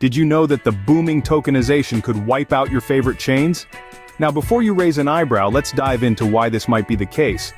Did you know that the booming tokenization could wipe out your favorite chains? Now before you raise an eyebrow, let's dive into why this might be the case.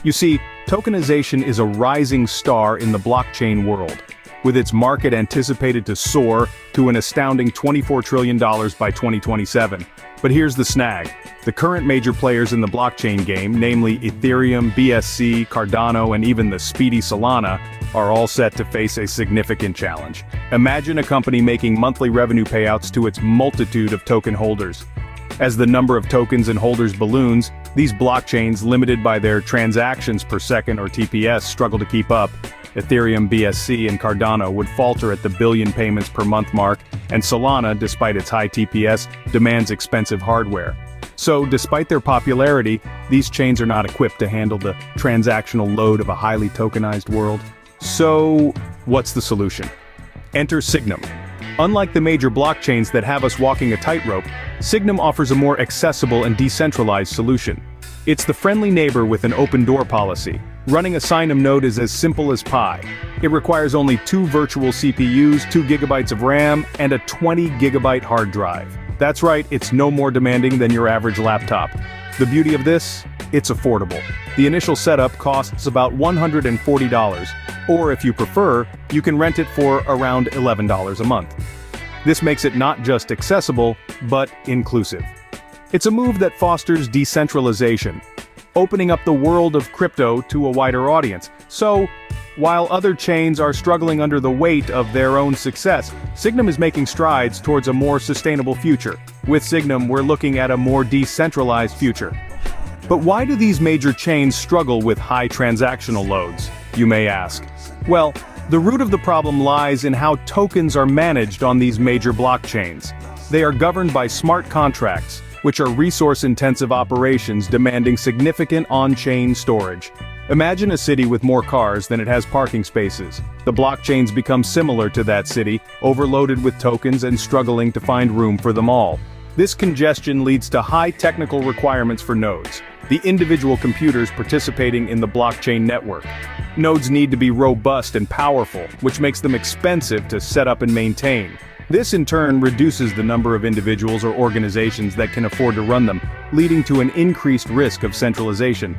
You see, tokenization is a rising star in the blockchain world, with its market anticipated to soar to an astounding $24 trillion by 2027. But here's the snag. The current major players in the blockchain game, namely Ethereum, BSC, Cardano, and even the speedy Solana, are all set to face a significant challenge. Imagine a company making monthly revenue payouts to its multitude of token holders. As the number of tokens and holders balloons, these blockchains, limited by their transactions per second or TPS, struggle to keep up. Ethereum, BSC, and Cardano would falter at the billion payments per month mark, and Solana, despite its high TPS, demands expensive hardware. So, despite their popularity, these chains are not equipped to handle the transactional load of a highly tokenized world. So, what's the solution? Enter Signum. Unlike the major blockchains that have us walking a tightrope, Signum offers a more accessible and decentralized solution. It's the friendly neighbor with an open-door policy. Running a Signum node is as simple as pie. It requires only 2 virtual CPUs, 2 GB of RAM, and a 20 GB hard drive. That's right, it's no more demanding than your average laptop. The beauty of this? It's affordable. The initial setup costs about $140, or if you prefer, you can rent it for around $11 a month. This makes it not just accessible, but inclusive. It's a move that fosters decentralization, opening up the world of crypto to a wider audience. So, while other chains are struggling under the weight of their own success, Signum is making strides towards a more sustainable future. With Signum, we're looking at a more decentralized future. But why do these major chains struggle with high transactional loads, you may ask? Well, the root of the problem lies in how tokens are managed on these major blockchains. They are governed by smart contracts, which are resource-intensive operations demanding significant on-chain storage. Imagine a city with more cars than it has parking spaces. The blockchains become similar to that city, overloaded with tokens and struggling to find room for them all. This congestion leads to high technical requirements for nodes, the individual computers participating in the blockchain network. Nodes need to be robust and powerful, which makes them expensive to set up and maintain. This in turn reduces the number of individuals or organizations that can afford to run them, leading to an increased risk of centralization.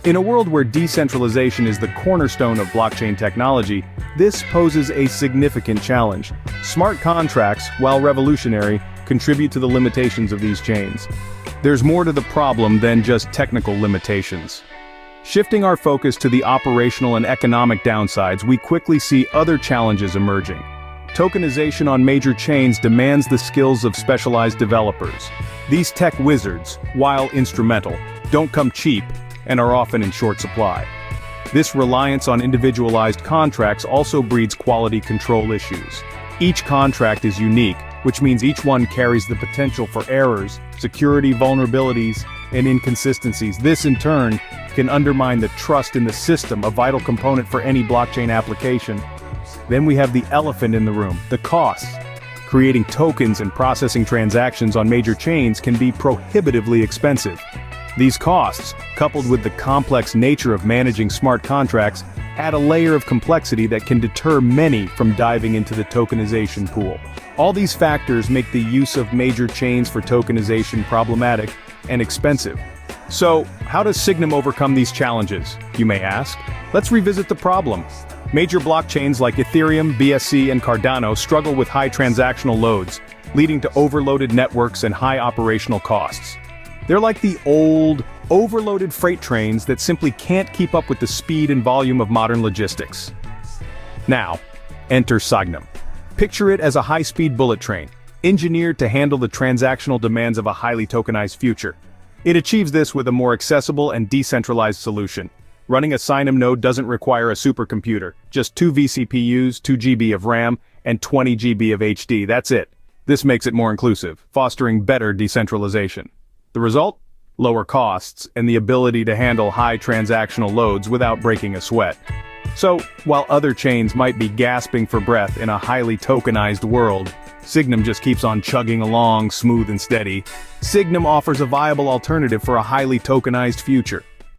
In a world where decentralization is the cornerstone of blockchain technology, this poses a significant challenge. Smart contracts, while revolutionary, contribute to the limitations of these chains. There's more to the problem than just technical limitations. Shifting our focus to the operational and economic downsides, we quickly see other challenges emerging. Tokenization on major chains demands the skills of specialized developers. These tech wizards, while instrumental, don't come cheap and are often in short supply. This reliance on individualized contracts also breeds quality control issues. Each contract is unique, which means each one carries the potential for errors, security vulnerabilities, and inconsistencies. This in turn can undermine the trust in the system, a vital component for any blockchain application. Then we have the elephant in the room, the costs. Creating tokens and processing transactions on major chains can be prohibitively expensive. These costs, coupled with the complex nature of managing smart contracts, add a layer of complexity that can deter many from diving into the tokenization pool. All these factors make the use of major chains for tokenization problematic and expensive. So, how does Signum overcome these challenges, you may ask? Let's revisit the problem. Major blockchains like Ethereum, BSC, and Cardano struggle with high transactional loads, leading to overloaded networks and high operational costs. They're like the old, overloaded freight trains that simply can't keep up with the speed and volume of modern logistics. Now, enter Signum. Picture it as a high-speed bullet train, engineered to handle the transactional demands of a highly tokenized future. It achieves this with a more accessible and decentralized solution. Running a Signum node doesn't require a supercomputer, just 2 vCPUs, 2 GB of RAM, and 20 GB of HD, that's it. This makes it more inclusive, fostering better decentralization. The result? Lower costs, and the ability to handle high transactional loads without breaking a sweat. So, while other chains might be gasping for breath in a highly tokenized world, Signum just keeps on chugging along smooth and steady. Signum offers a viable alternative for a highly tokenized future.